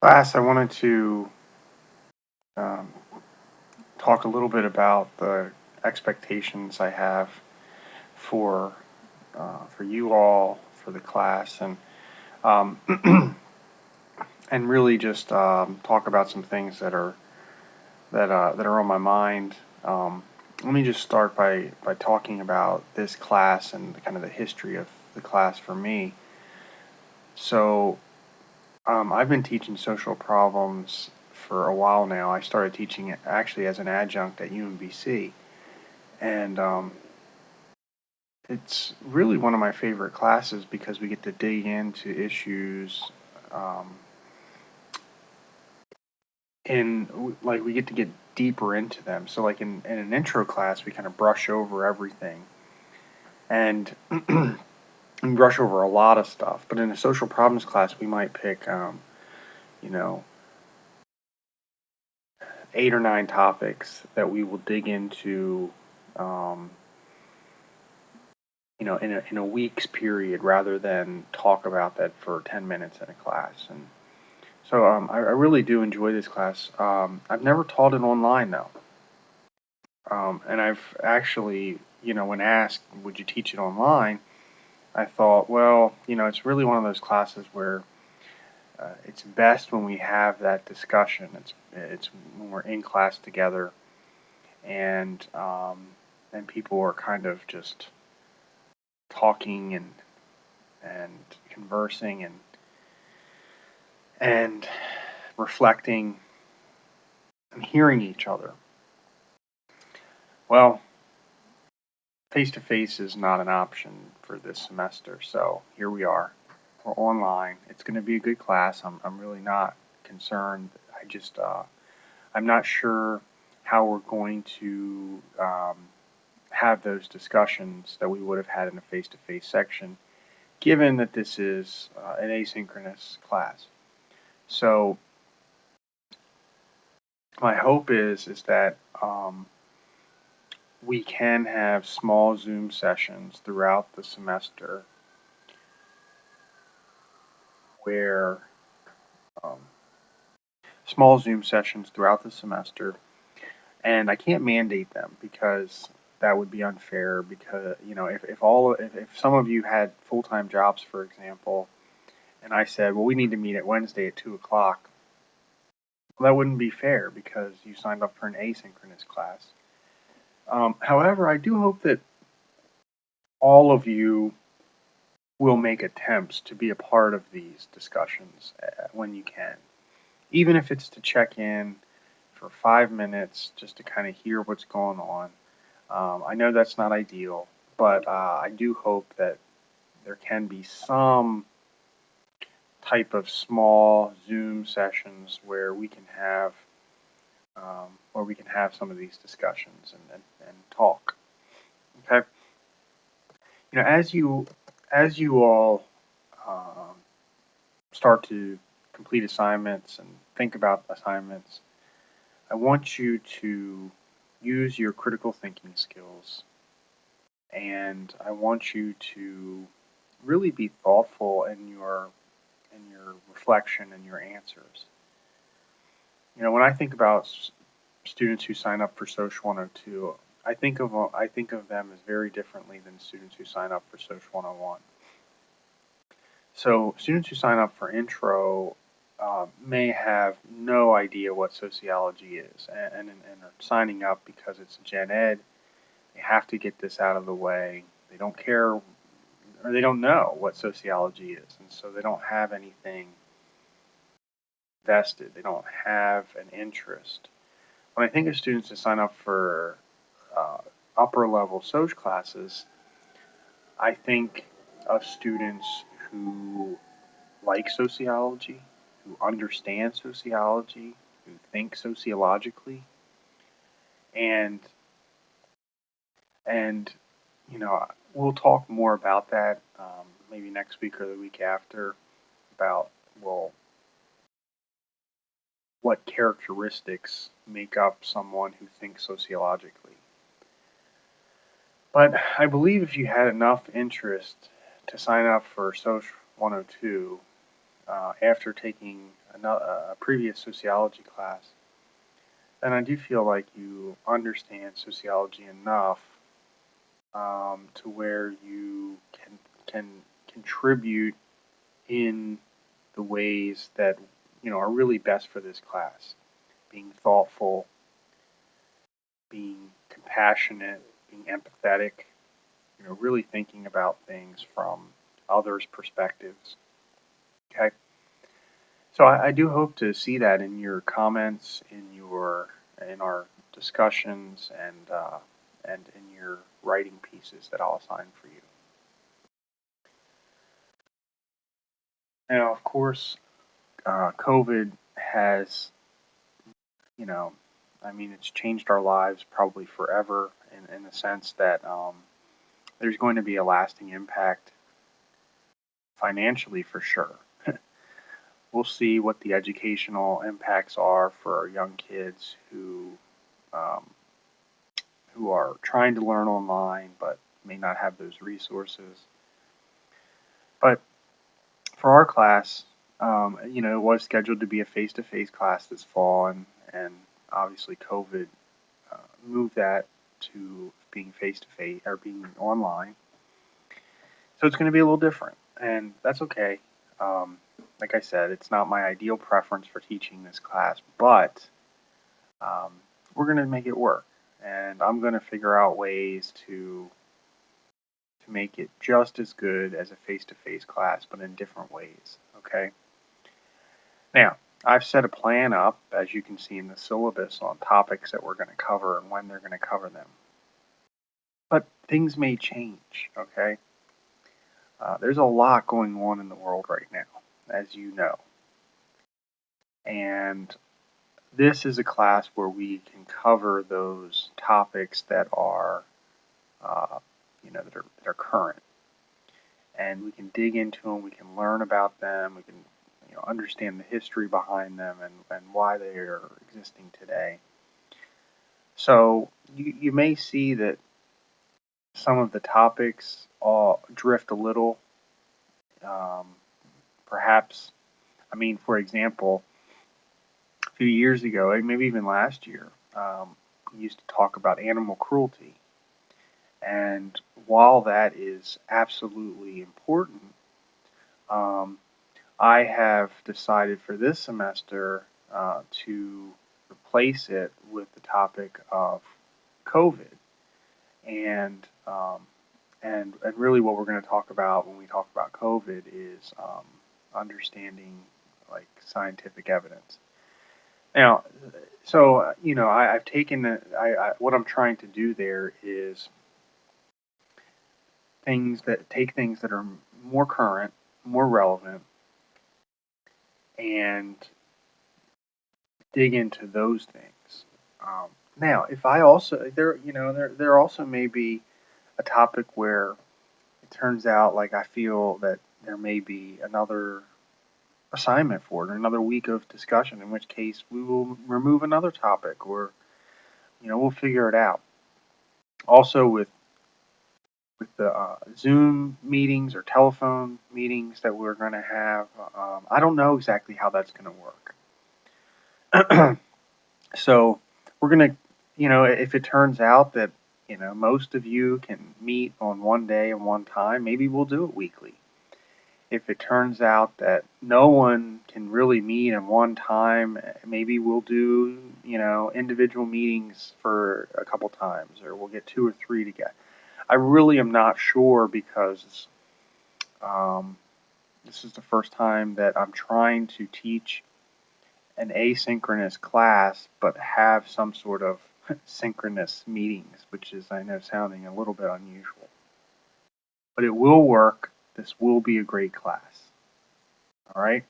Class, I wanted to um, talk a little bit about the expectations I have for for you all, for the class, um, and really just talk about some things that are on my mind. Um, Let me just start by talking about this class and kind of the history of the class for me. So, I've been teaching social problems for a while now. I started teaching it actually as an adjunct at UMBC, and it's really one of my favorite classes because we get to dig into issues, um, and like we get to get deeper into them. So, like in an intro class, we kind of brush over everything, and we brush over a lot of stuff. But in a social problems class, we might pick, you know, 8 or 9 topics that we will dig into, um, in a week's period rather than talk about that for 10 minutes in a class. And so I really do enjoy this class. I've never taught it online though. And I've actually, when asked, would you teach it online? I thought, well, it's really one of those classes where it's best when we have that discussion. It's when we're in class together and people are kind of just talking and conversing and reflecting and hearing each other. Well, face to face is not an option for this semester, so here we are. We're online. It's going to be a good class. I'm really not concerned. I'm not sure how we're going to have those discussions that we would have had in a face to face section, given that this is an asynchronous class. So my hope is that we can have small Zoom sessions throughout the semester where um, small Zoom sessions throughout the semester, and I can't mandate them because that would be unfair. Because if some of you had full time jobs, for example, and I said, well, we need to meet at Wednesday at 2 o'clock, well, that wouldn't be fair because you signed up for an asynchronous class. However, I do hope that all of you will make attempts to be a part of these discussions when you can, even if it's to check in for 5 minutes just to kind of hear what's going on. I know that's not ideal, but I do hope that there can be some type of small Zoom sessions where we can have some of these discussions and talk. Okay, as you all um, start to complete assignments and think about assignments, I want you to use your critical thinking skills, and I want you to really be thoughtful in your reflection and your answers. When I think about students who sign up for Social 102, I think of them as very differently than students who sign up for Social 101. So students who sign up for intro may have no idea what sociology is, and are signing up because it's gen ed. They have to get this out of the way. They don't care, or they don't know what sociology is, and so they don't have anything vested. They don't have an interest. When I think of students that sign up for uh, upper level social classes, I think of students who like sociology, who understand sociology, who think sociologically, and and we'll talk more about that maybe next week or the week after about, well, what characteristics make up someone who thinks sociologically. But I believe if you had enough interest to sign up for Social 102, after taking a previous sociology class, then I do feel like you understand sociology enough to where you can contribute in the ways that are really best for this class. Being thoughtful, being compassionate, being empathetic, really thinking about things from others' perspectives. Okay. So I do hope to see that in your comments, in our discussions, and in your writing pieces that I'll assign for you. Now, of course, COVID has, you know, I mean, it's changed our lives probably forever in the sense that there's going to be a lasting impact financially for sure. We'll see what the educational impacts are for our young kids um, who are trying to learn online but may not have those resources. But for our class, it was scheduled to be a face-to-face class this fall, and obviously COVID moved that to being face-to-face or being online. So it's going to be a little different, and that's okay. Like I said, it's not my ideal preference for teaching this class, but um, we're going to make it work, and I'm going to figure out ways to make it just as good as a face-to-face class, but in different ways. Okay. Now, I've set a plan up, as you can see in the syllabus, on topics that we're going to cover and when they're going to cover them. But things may change. Okay. There's a lot going on in the world right now, as you know, and this is a class where we can cover those topics that are, uh, that are current, and we can dig into them. We can learn about them. We can, understand the history behind them and why they are existing today. So you may see that some of the topics all drift a little. Um, Perhaps, I mean, for example, a few years ago, and maybe even last year, we used to talk about animal cruelty. And while that is absolutely important, um, I have decided for this semester to replace it with the topic of COVID, and and really what we're going to talk about when we talk about COVID is understanding like scientific evidence. Now, so I've taken what I'm trying to do there is things that are more current, more relevant, and dig into those things. Now, if I also there also may be a topic where it turns out like I feel that there may be another assignment for it or another week of discussion, in which case we will remove another topic or we'll figure it out. Also with the Zoom meetings or telephone meetings that we're going to have, I don't know exactly how that's going to work. So we're going to, if it turns out that, most of you can meet on one day and one time, maybe we'll do it weekly. If it turns out that no one can really meet in one time, maybe we'll do, individual meetings for a couple times, or we'll get two or three together. I really am not sure because um, this is the first time that I'm trying to teach an asynchronous class, but have some sort of synchronous meetings, which is, I know, sounding a little bit unusual. But it will work. This will be a great class. All right.